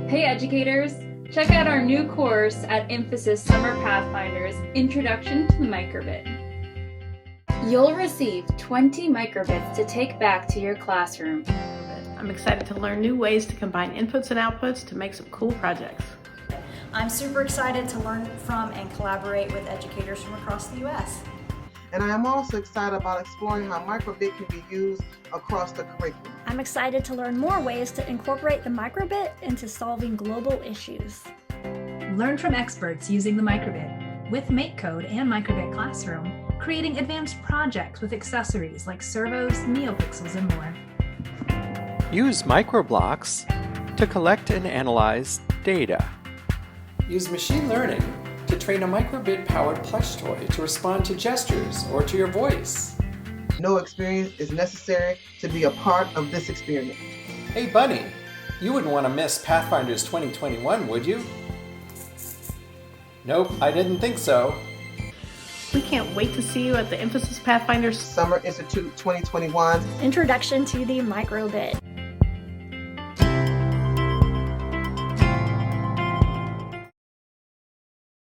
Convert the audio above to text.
Hey educators, check out our new course at Infosys Summer Pathfinders, Introduction to Microbit. You'll receive 20 microbits to take back to your classroom. I'm excited to learn new ways to combine inputs and outputs to make some cool projects. I'm super excited to learn from and collaborate with educators from across the U.S. And I am also excited about exploring how microbit can be used across the curriculum. I'm excited to learn more ways to incorporate the microbit into solving global issues. Learn from experts using the microbit with MakeCode and Microbit Classroom, creating advanced projects with accessories like servos, NeoPixels, and more. Use MicroBlocks to collect and analyze data. Use machine learning to train a microbit-powered plush toy to respond to gestures or to your voice. No experience is necessary to be a part of this experience. Hey Bunny, you wouldn't want to miss Pathfinders 2021, would you? Nope, I didn't think so. We can't wait to see you at the Infosys Pathfinders Summer Institute 2021. Introduction to the microbit.